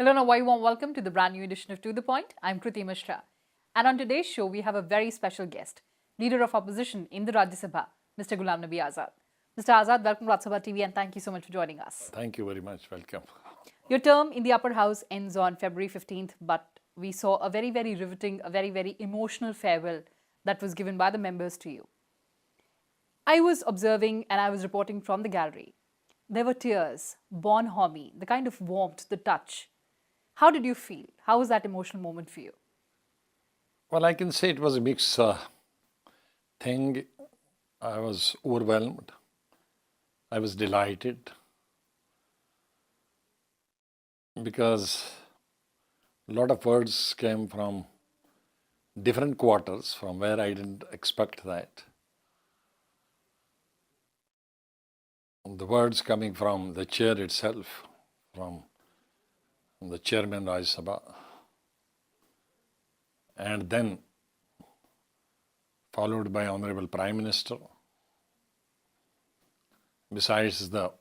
Hello and a very warm welcome to the brand new edition of To The Point. I'm Kriti Mishra. And on today's show, we have a very special guest, Leader of Opposition in the Rajya Sabha, Mr. Ghulam Nabi Azad. Mr. Azad, welcome to Rajya Sabha TV and thank you so much for joining us. Thank you very much. Welcome. Your term in the upper house ends on February 15th, but we saw a very, very riveting, a very, very emotional farewell that was given by the members to you. I was observing and I was reporting from the gallery. There were tears, bonhomie, the kind of warmth, the touch. How did you feel? How was that emotional moment for you? Well, I can say it was a mixed thing. I was overwhelmed. I was delighted because a lot of words came from different quarters from where I didn't expect that. The words coming from the chair itself, from the chairman Rajya Sabha, and then followed by Honorable Prime Minister. Besides the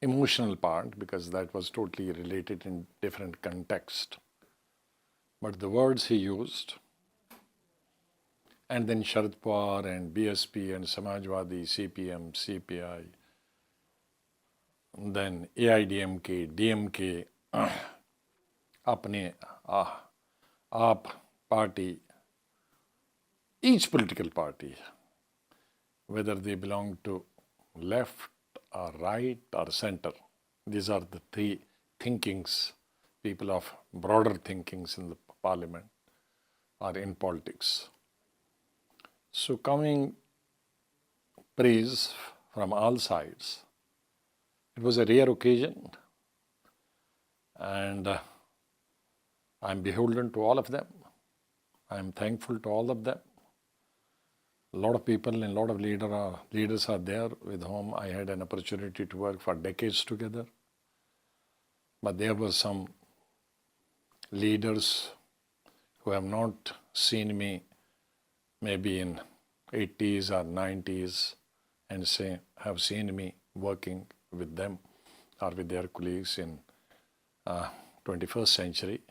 emotional part, because that was totally related in different context. But the words he used, and then Sharad Pawar and BSP and Samajwadi, CPM, CPI, then AIDMK, DMK, apne AAP party, each political party, whether they belong to left or right or center, these are the three thinkings, people of broader thinkings in the parliament or in politics. So coming praise from all sides, it was a rare occasion, and I'm beholden to all of them. I'm thankful to all of them. A lot of people and a lot of leaders are there with whom I had an opportunity to work for decades together. But there were some leaders who have not seen me maybe in 80s or 90s and have seen me working with them or with their colleagues in 21st century.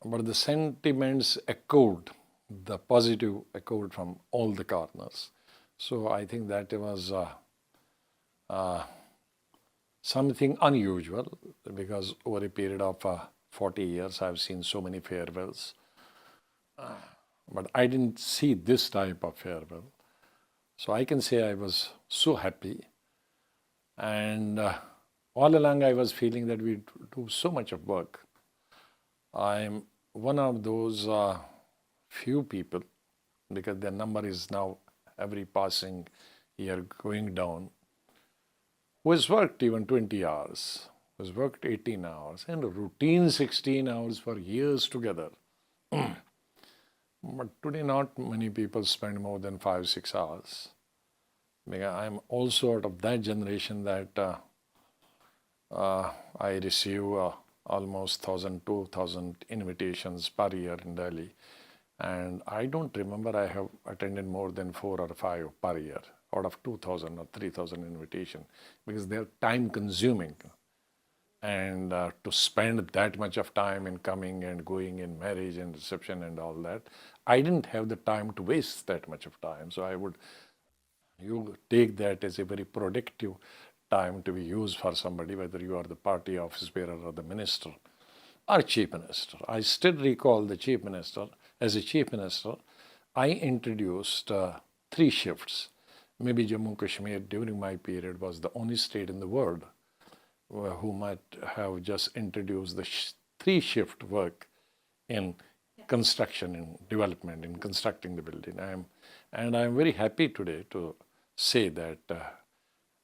But the sentiments echoed, the positive echoed from all the corners. So I think that was something unusual, because over a period of 40 years I've seen so many farewells. But I didn't see this type of farewell. So I can say I was so happy. And all along I was feeling that we do so much of work. I'm one of those few people, because their number is now every passing year going down, who has worked even 20 hours, who has worked 18 hours, and a routine 16 hours for years together. But today not many people spend more than 5-6 hours. I'm also out of that generation that I receive almost 1,000-2,000 invitations per year in Delhi. And I don't remember I have attended more than 4 or 5 per year out of 2,000 or 3,000 invitations, because they're time consuming. And to spend that much of time in coming and going in marriage and reception and all that, I didn't have the time to waste that much of time. So you take that as a very productive time to be used for somebody, whether you are the party office bearer or the minister or chief minister. I still recall the chief minister. As a chief minister, I introduced 3 shifts. Maybe Jammu Kashmir during my period was the only state in the world who might have just introduced the 3-shift work in construction and development, in constructing the building. I'm very happy today to say that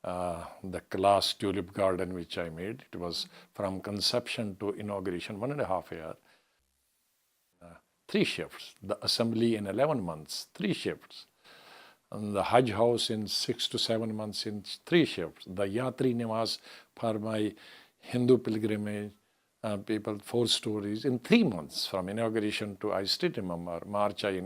the Class Tulip Garden which I made, it was from conception to inauguration 1.5 years, 3 shifts. The assembly in 11 months, 3 shifts. And the Hajj house in 6 to 7 months in 3 shifts. The Yatri Niwas for my Hindu pilgrimage, people 4 stories in 3 months from inauguration to, I still remember, March I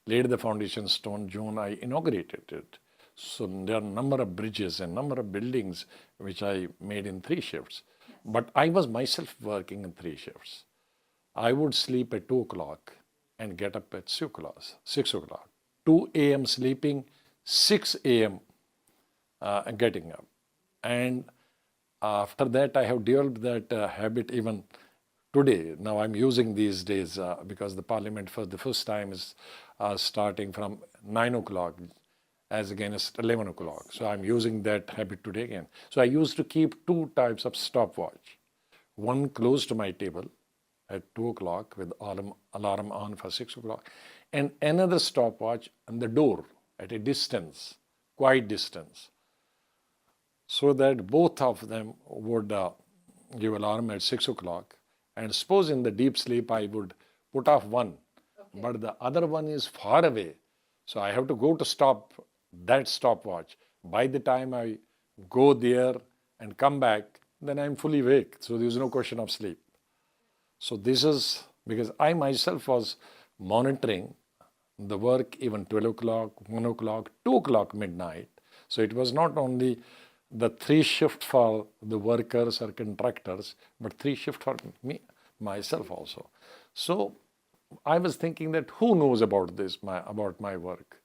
laid the foundation stone, June I inaugurated it. So there are a number of bridges and number of buildings which I made in 3 shifts. But I was myself working in 3 shifts. I would sleep at 2 o'clock and get up at 6 o'clock. 6 o'clock. 2 a.m. sleeping, 6 a.m. Getting up. And after that, I have developed that habit even today. Now I'm using these days because the parliament for the first time is starting from 9 o'clock as against 11 o'clock. So I'm using that habit today again. So I used to keep 2 types of stopwatch. One close to my table at 2 o'clock with alarm on for 6 o'clock, and another stopwatch on the door at a distance, quiet distance, so that both of them would give alarm at 6 o'clock. And suppose in the deep sleep I would put off one, but the other one is far away. So I have to go to stop that stopwatch. By the time I go there and come back, then I'm fully awake. So there's no question of sleep. So this is because I myself was monitoring the work even 12 o'clock, 1 o'clock, 2 o'clock midnight. So it was not only the 3 shift for the workers or contractors, but 3 shift for me, myself also. So I was thinking that who knows about this, about my work?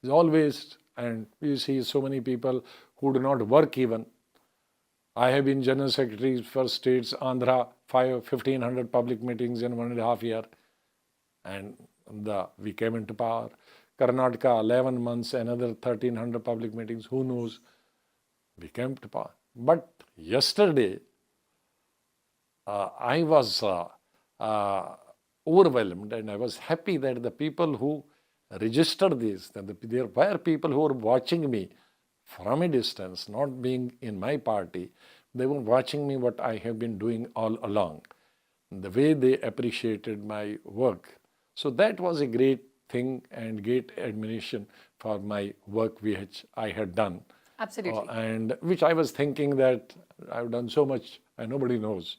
It's always, and you see so many people who do not work even. I have been General Secretary for states, Andhra, 1,500 public meetings in 1.5 years. And we came into power. Karnataka, 11 months, another 1,300 public meetings. Who knows? We came to power. But yesterday, I was overwhelmed, and I was happy that the people who registered this, that there were people who were watching me from a distance, not being in my party. They were watching me what I have been doing all along, the way they appreciated my work. So that was a great thing and great admiration for my work which I had done. Absolutely. And which I was thinking that I've done so much and nobody knows.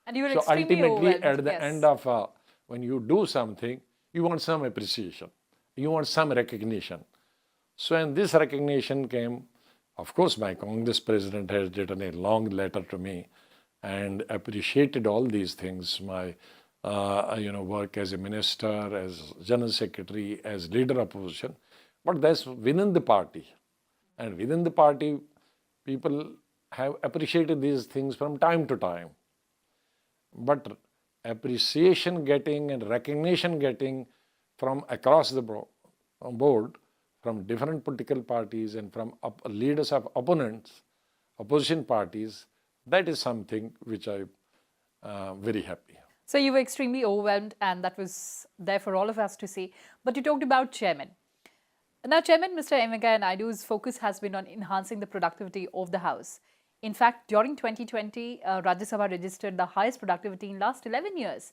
And you were So extremely ultimately, overwhelmed. at the Yes. end of when you do something, you want some appreciation. You want some recognition. So when this recognition came, of course, my Congress president has written a long letter to me and appreciated all these things, my work as a minister, as general secretary, as leader of opposition. But that's within the party. And within the party, people have appreciated these things from time to time. But appreciation getting and recognition getting from across the board, from different political parties and from leaders of opponents, opposition parties, that is something which I'm very happy. So you were extremely overwhelmed, and that was there for all of us to see. But you talked about chairman. Now, Chairman Mr. Venkaiah Naidu's focus has been on enhancing the productivity of the House. In fact, during 2020, Rajya Sabha registered the highest productivity in the last 11 years.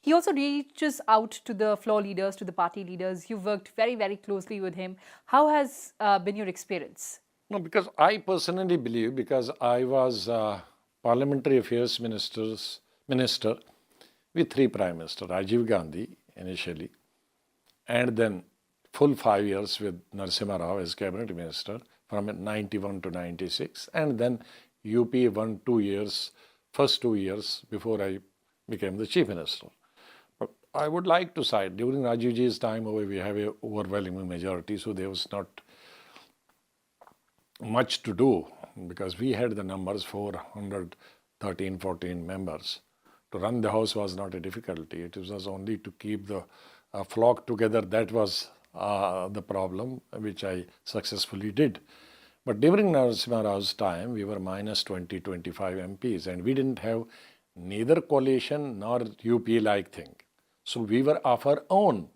He also reaches out to the floor leaders, to the party leaders. You've worked very, very closely with him. How has been your experience? No, because I personally believe, because I was Parliamentary Affairs Minister with 3 Prime Ministers, Rajiv Gandhi initially, and then full 5 years with Narasimha Rao as Cabinet Minister from 91 to 96, and then UP 2 years, first 2 years before I became the Chief Minister. But I would like to cite, during Rajivji's time, we have an overwhelming majority, so there was not much to do because we had the numbers 413, 14 members. To run the House was not a difficulty. It was only to keep the flock together. That was the problem, which I successfully did. But during Narasimha Rao's time, we were minus 20, 25 MPs, and we didn't have neither coalition nor UP-like thing. So we were of our own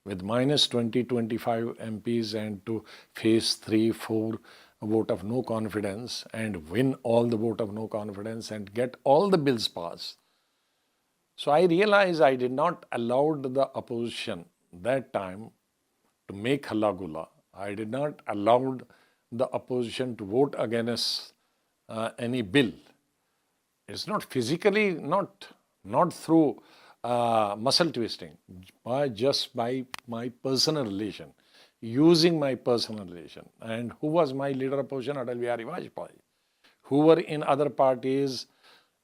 with minus 20, 25 MPs and to face 3, 4 vote of no confidence and win all the vote of no confidence and get all the bills passed. So I realized I did not allow the opposition that time to make halla-gulla. I did not allow the opposition to vote against any bill. It's not physically, not through muscle twisting, but just by my personal relation, using my personal relation. And who was my leader of opposition? Atal Bihari Vajpayee, who were in other parties,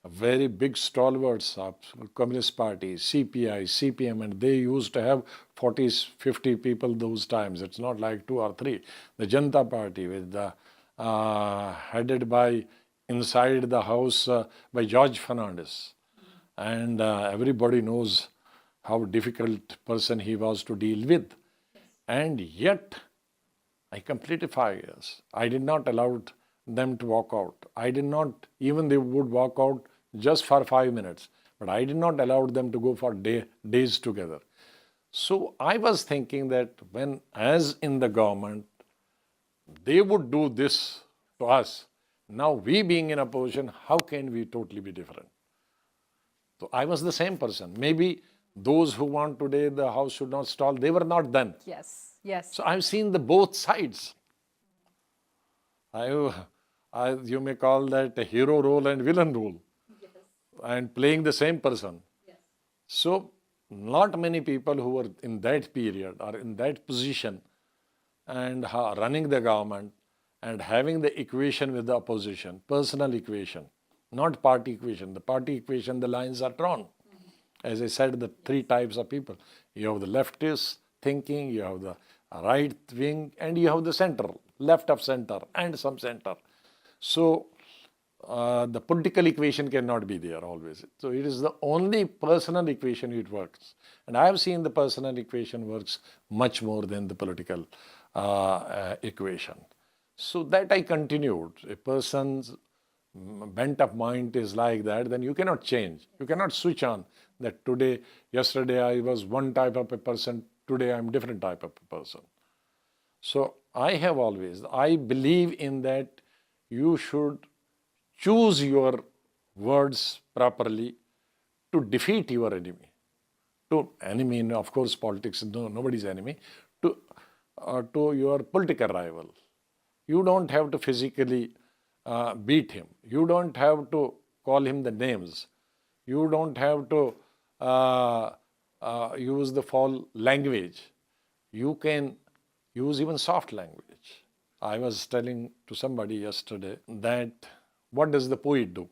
very big stalwarts of Communist Party, CPI, CPM, and they used to have 40, 50 people those times. It's not like 2 or 3. The Janata Party, with the headed by inside the house by George Fernandes, and everybody knows how difficult person he was to deal with. And yet, I completed 5 years. I did not allow them to walk out. I did not, even they would walk out just for 5 minutes, but I did not allow them to go for days together. So I was thinking that when, as in the government, they would do this to us, now we being in opposition, how can we totally be different? So I was the same person. Maybe those who want today the house should not stall, they were not then. Yes, yes. So I've seen the both sides. You may call that a hero role and villain role, yes, and playing the same person. Yes. So not many people who were in that period or in that position and running the government and having the equation with the opposition, personal equation, not party equation. The party equation, the lines are drawn. As I said, the 3 types of people. You have the leftist thinking, you have the right wing, and you have the center, left of center and some center. So the political equation cannot be there always. So it is the only personal equation it works. And I have seen the personal equation works much more than the political equation. So that I continued. A person's bent of mind is like that, then you cannot change. You cannot switch on that today, yesterday I was one type of a person, today I'm different type of a person. So I believe in that you should choose your words properly to defeat your enemy. To enemy, of course, politics, nobody's enemy, to your political rival. You don't have to physically beat him. You don't have to call him the names. You don't have to use the foul language. You can use even soft language. I was telling to somebody yesterday that what does the poet do?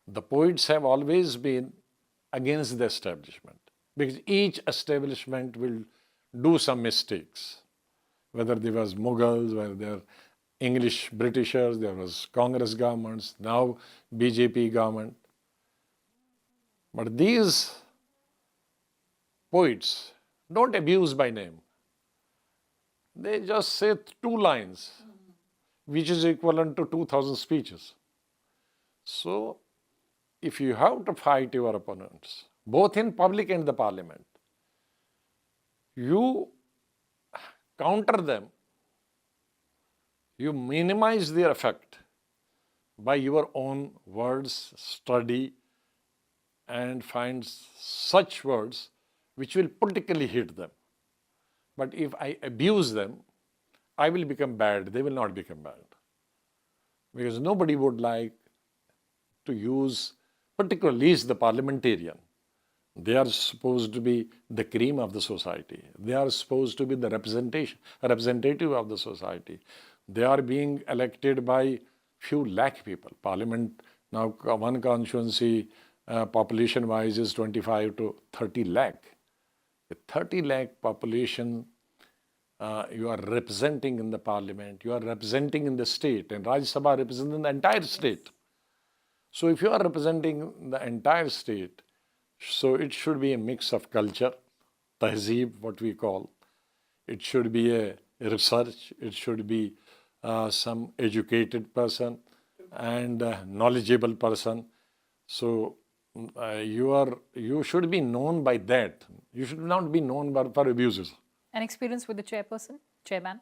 The poets have always been against the establishment because each establishment will do some mistakes. Whether there was Mughals, whether there were English Britishers, there was Congress governments, now BJP government. But these poets don't abuse by name. They just say 2 lines, which is equivalent to 2,000 speeches. So, if you have to fight your opponents, both in public and the parliament, you counter them, you minimize their effect by your own words, study, and find such words which will politically hit them. But if I abuse them, I will become bad, they will not become bad. Because nobody would like to use, particularly the parliamentarian. They are supposed to be the cream of the society. They are supposed to be the representative of the society. They are being elected by few lakh people. Parliament, now one constituency population-wise is 25 to 30 lakh. With 30 lakh population, you are representing in the parliament, you are representing in the state, and Rajya Sabha representing the entire state. So if you are representing the entire state, so it should be a mix of culture, tahzeeb, what we call. It should be a research, it should be some educated person and knowledgeable person. So you should be known by that. You should not be known for abuses. An experience with the chairman?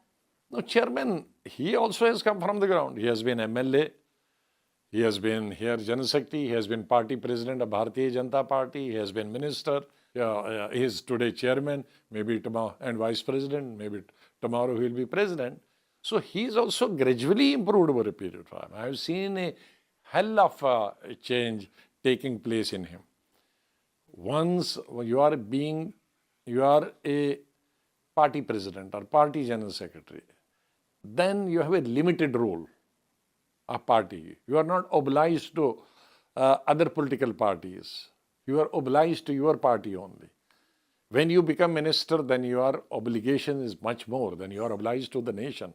No, chairman, he also has come from the ground. He has been MLA. He has been here General Secretary, he has been party president of Bharatiya Janata Party, he has been minister, he is today chairman, maybe tomorrow, and vice president, maybe tomorrow he will be president. So he is also gradually improved over a period of time. I have seen a hell of a change taking place in him. Once you are a party president or party general secretary, then you have a limited role. a party. You are not obliged to other political parties. You are obliged to your party only. When you become minister, then your obligation is much more. Then you are obliged to the nation.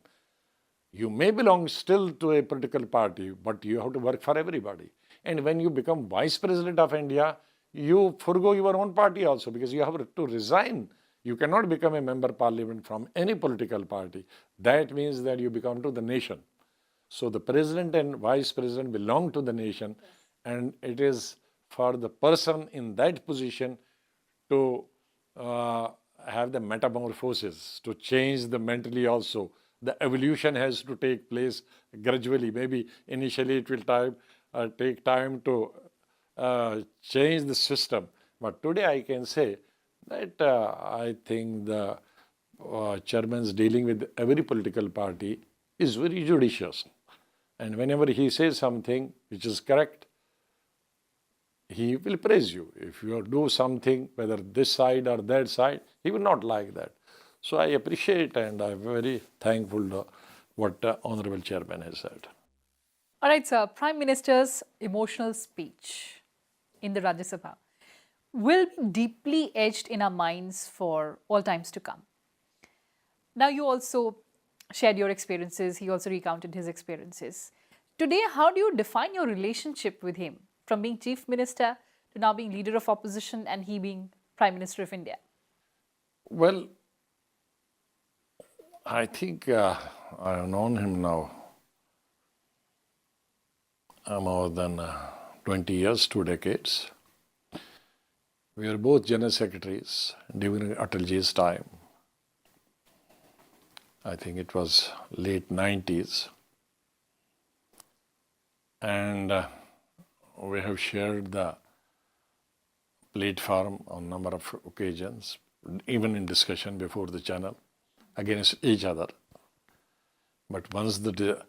You may belong still to a political party, but you have to work for everybody. And when you become vice president of India, you forgo your own party also, because you have to resign. You cannot become a member of parliament from any political party. That means that you become to the nation. So the president and vice president belong to the nation, and it is for the person in that position to have the metamorphosis, to change the mentally also. The evolution has to take place gradually. Maybe initially it will take time to change the system. But today I can say that I think the chairman's dealing with every political party is very judicious. And whenever he says something which is correct, he will praise you. If you do something, whether this side or that side, he will not like that. So I appreciate and I'm very thankful to what Honorable Chairman has said. All right, sir. Prime Minister's emotional speech in the Rajya Sabha will be deeply etched in our minds for all times to come. Now, you also shared your experiences. He also recounted his experiences. Today, how do you define your relationship with him, from being Chief Minister to now being Leader of Opposition and he being Prime Minister of India? Well, I think I have known him now more than 20 years, 2 decades. We are both General Secretaries during Atalji's time. I think it was late 90s. And we have shared the platform on number of occasions, even in discussion before the channel, against each other. But once the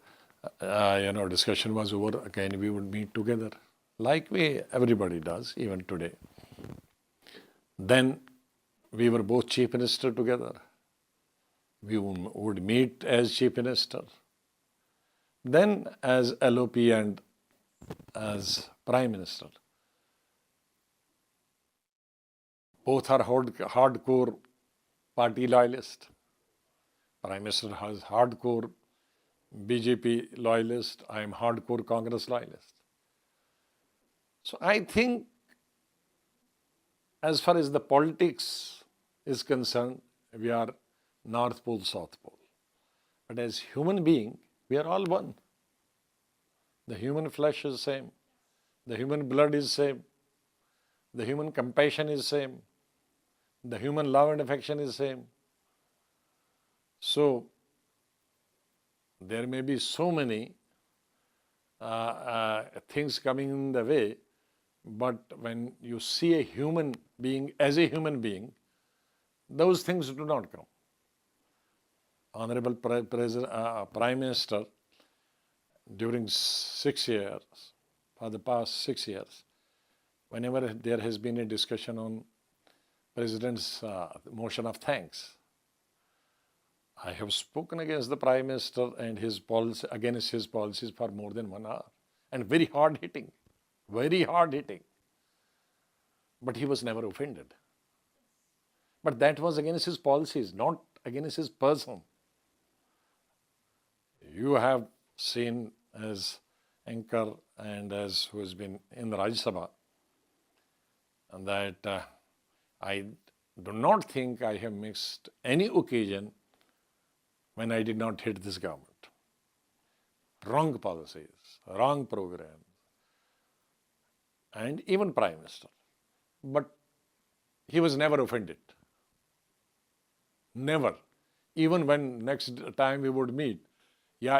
discussion was over, again we would meet together, like everybody does, even today. Then we were both Chief Minister together. We would meet as Chief Minister, then as LOP and as Prime Minister. Both are hardcore party loyalist. Prime Minister has hardcore BJP loyalist. I am hardcore Congress loyalist. So I think as far as the politics is concerned, we are North Pole, South Pole. But as human being, we are all one. The human flesh is same. The human blood is same. The human compassion is same. The human love and affection is same. So there may be so many things coming in the way, but when you see a human being as a human being, those things do not come. Honorable Prime Minister, during 6 years, for the past 6 years, whenever there has been a discussion on President's motion of thanks, I have spoken against the Prime Minister and his policy, against his policies for more than 1 hour, and very hard hitting. But he was never offended. But that was against his policies, not against his person. You have seen as anchor and as who has been in the Rajya Sabha, and that I do not think I have missed any occasion when I did not hit this government. Wrong policies, wrong programs, and even Prime Minister. But he was never offended. Never. Even when next time we would meet,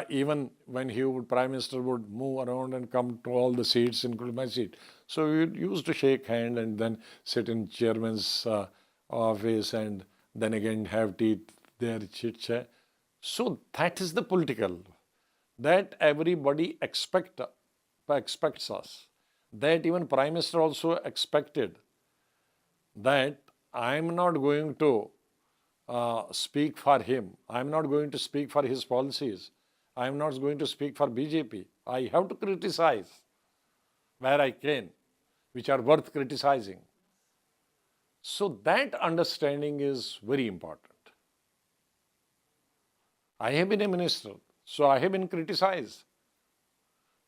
even when Prime Minister would move around and come to all the seats, including my seat. So we used to shake hand and then sit in chairman's office and then again have tea there, chit chat. So that is the political, that everybody expects us. That even Prime Minister also expected that I am not going to speak for him. I am not going to speak for his policies. I am not going to speak for BJP I have to criticize where I can, which are worth criticizing. So that understanding is very important. I have been a minister, so I have been criticized.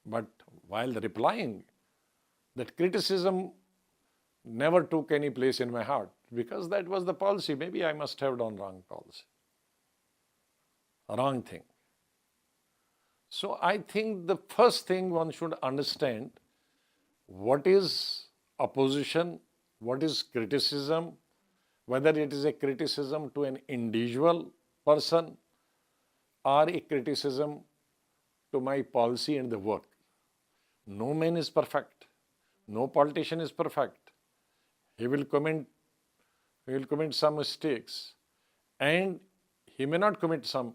But while replying, that criticism never took any place in my heart because that was the policy. Maybe I must have done wrong policy, wrong thing. So I think the first thing one should understand what is opposition, what is criticism, whether it is a criticism to an individual person or a criticism to my policy and the work. No man is perfect. No politician is perfect. He will commit some mistakes, and he may not commit some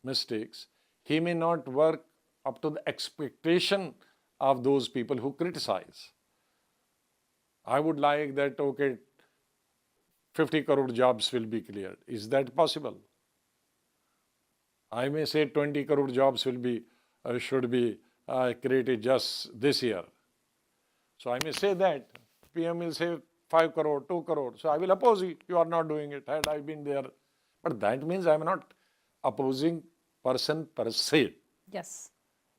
mistakes. He may not work up to the expectation of those people who criticize. I would like that, okay, 50 crore jobs will be cleared. Is that possible? I may say 20 crore jobs will be should be created just this year. So I may say that. PM will say 5 crore, 2 crore. So I will oppose it. You are not doing it. Had I been there. But that means I am not opposing person per se. Yes.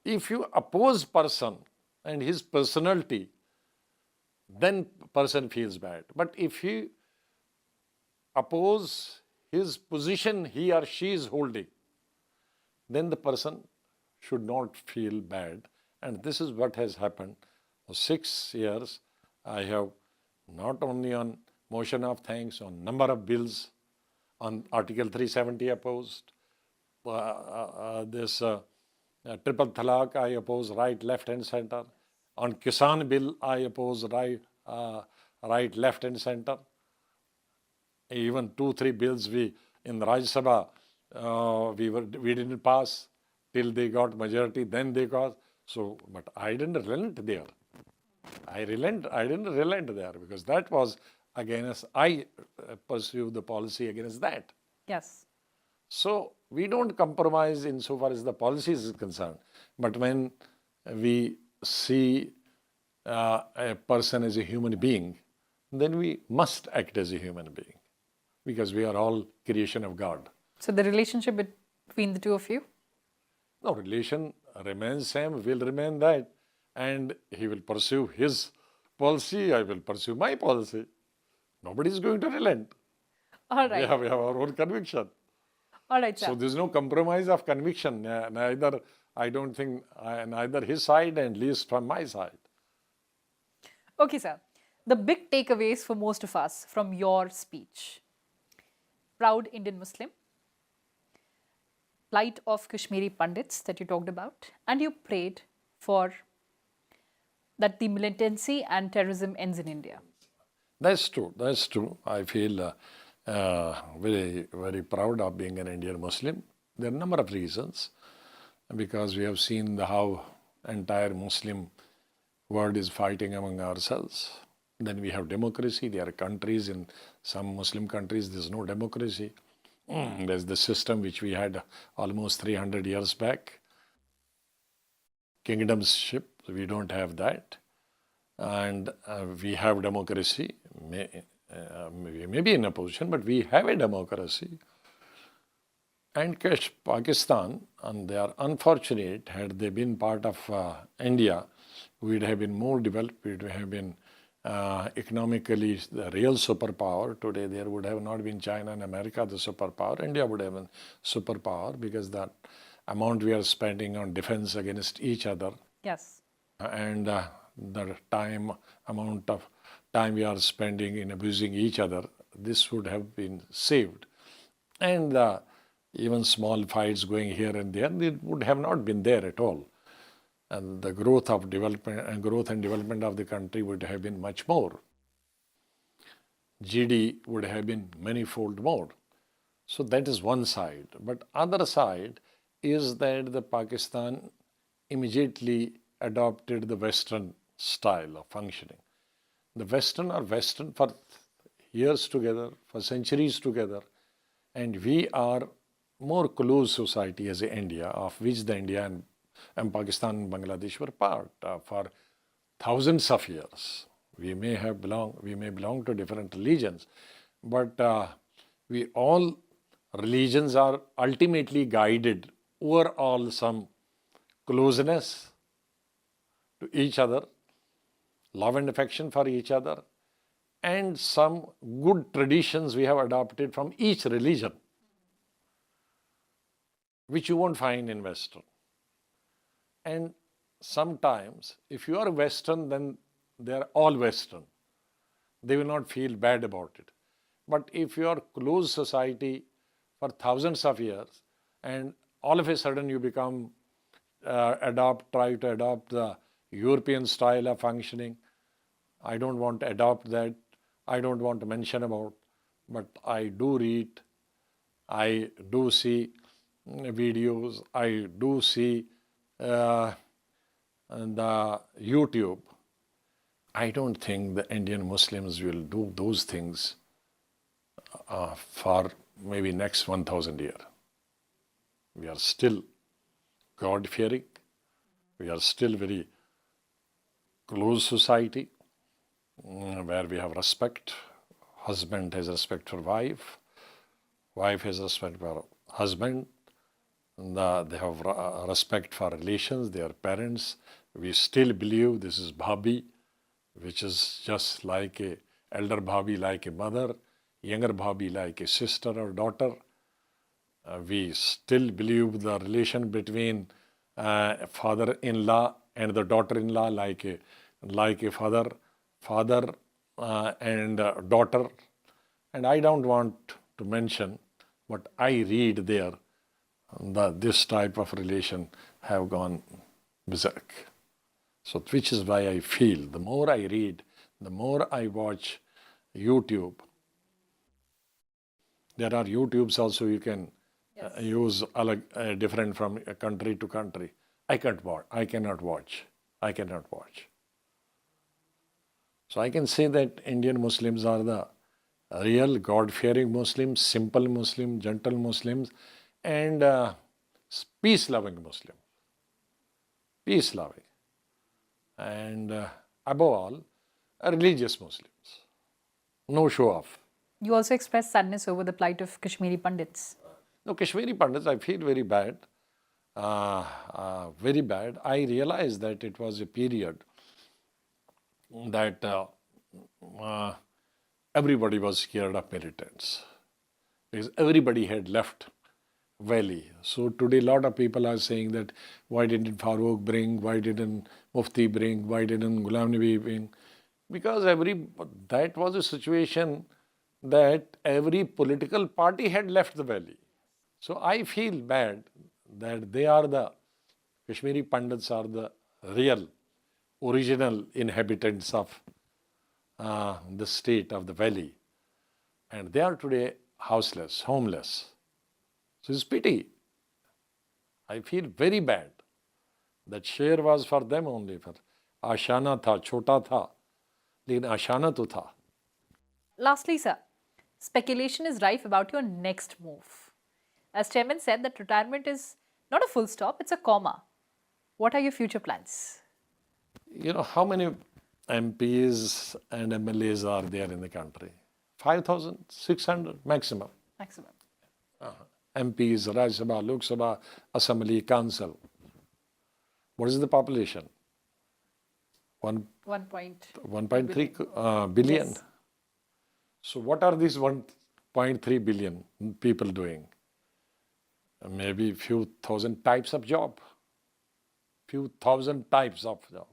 If you oppose person and his personality, then person feels bad. But if you oppose his position he or she is holding, then the person should not feel bad. And this is what has happened. For 6 years, I have not only on motion of thanks, on number of bills, on Article 370 opposed, this triple talaq I oppose, right, left and center. On Kisan bill I oppose, right, left and center. Even 2-3 bills we in the Rajya Sabha we didn't pass till they got majority, then they got. So, but I didn't relent there. I didn't relent there because that was against, I pursued the policy against that. Yes. So we don't compromise insofar as the policy is concerned. But when we see a person as a human being, then we must act as a human being because we are all creation of God. So the relationship between the two of you? No, relation remains same, will remain that. And he will pursue his policy, I will pursue my policy. Nobody is going to relent. All right. We have our own conviction. All right, sir. So there's no compromise of conviction. Neither, I don't think, neither his side and least from my side. Okay, sir. The big takeaways for most of us from your speech. Proud Indian Muslim, plight of Kashmiri Pandits that you talked about, and you prayed for that the militancy and terrorism ends in India. That's true. That's true. I feel very, very proud of being an Indian Muslim. There are a number of reasons. Because we have seen how entire Muslim world is fighting among ourselves. Then we have democracy. There are countries, in some Muslim countries, there's no democracy. There's the system which we had almost 300 years back. Kingdomship, we don't have that. And we have democracy. We may be in opposition, but we have a democracy. And Pakistan, and they are unfortunate, had they been part of India, we would have been more developed, we would have been economically the real superpower. Today there would have not been China and America the superpower. India would have been superpower because that amount we are spending on defense against each other. Yes. And the amount of time we are spending in abusing each other, this would have been saved. And even small fights going here and there, it would have not been there at all. And the growth and development of the country would have been much more. GD would have been manifold more. So that is one side. But other side is that the Pakistan immediately adopted the Western style of functioning. The Western are Western for years together, for centuries together, and we are more close society as India, of which the Indian and Pakistan and Bangladesh were part for thousands of years. We may belong to different religions, but we all religions are ultimately guided overall some closeness to each other, love and affection for each other, and some good traditions we have adopted from each religion, which you won't find in Western. And sometimes, if you are Western, then they are all Western. They will not feel bad about it. But if you are closed society for thousands of years, and all of a sudden you become try to adopt the European style of functioning, I don't want to adopt that. I don't want to mention about, but I do read, I do see videos, I do see the YouTube. I don't think the Indian Muslims will do those things for maybe next 1,000 years. We are still God-fearing. We are still very close society where we have respect. Husband has respect for wife. Wife has respect for husband. They have respect for relations, their parents. We still believe this is Bhabi, which is just like a elder Bhabi, like a mother, younger Bhabi, like a sister or daughter. We still believe the relation between father-in-law and the daughter-in-law like a father and daughter. And I don't want to mention, but I read there that this type of relation have gone berserk. So which is why I feel the more I read, the more I watch YouTube. There are YouTubes also you can use different from country to country. I cannot watch. So I can say that Indian Muslims are the real God-fearing Muslims, simple Muslims, gentle Muslims, and peace-loving Muslims. Peace-loving. And above all, religious Muslims. No show-off. You also expressed sadness over the plight of Kashmiri Pandits. No, Kashmiri Pandits, I feel very bad. Very bad. I realized that it was a period that everybody was scared of militants because everybody had left valley. So today a lot of people are saying that why didn't Farooq bring, why didn't Mufti bring, why didn't Ghulam Nabi bring? Because that was a situation that every political party had left the valley. So I feel bad that Kashmiri Pandits are the real, original inhabitants of the state of the valley. And they are today houseless, homeless. So it's pity. I feel very bad. That share was for them only. For Ashana tha, chota tha, lekin Ashana to tha. Lastly, sir, speculation is rife about your next move. As chairman said, that retirement is not a full stop, it's a comma. What are your future plans? You know, how many MPs and MLAs are there in the country? 5,600 maximum. Maximum. MPs, Rajya Sabha, Lok Sabha, Assembly, Council. What is the population? 1.3 billion. Yes. So what are these 1.3 billion people doing? Maybe few thousand types of job. Few thousand types of job.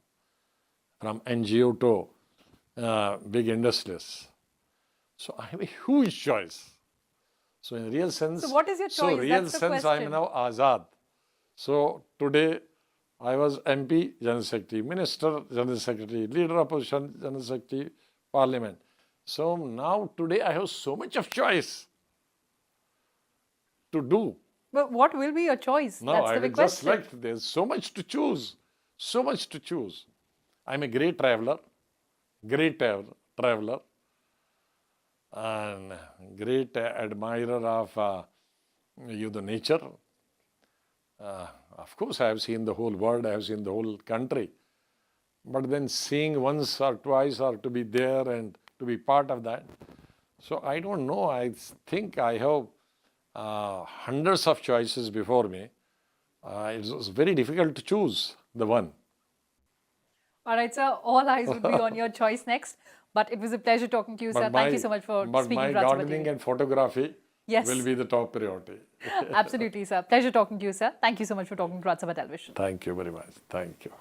From NGO to big industries. So I have a huge choice. So in real sense, so what is your choice? That's the question. I am now Azad. So today I was MP, General Secretary, Minister, General Secretary, Leader of Opposition, General Secretary, Parliament. So now today I have so much of choice to do. But what will be your choice? No, That's I the will big just question. select. There's so much to choose. So much to choose. I'm a great traveler, and great admirer of the nature. Of course, I have seen the whole world, I have seen the whole country. But then seeing once or twice or to be there and to be part of that. So I don't know. I think I have hundreds of choices before me. It was very difficult to choose the one. All right, sir. All eyes would be on your choice next. But it was a pleasure talking to you, sir. Thank you so much for But speaking my to Rajya Sabha gardening TV. and photography Yes. will be the top priority. Absolutely, sir. Pleasure talking to you, sir. Thank you so much for talking to Rajya Sabha Television. Thank you very much. Thank you.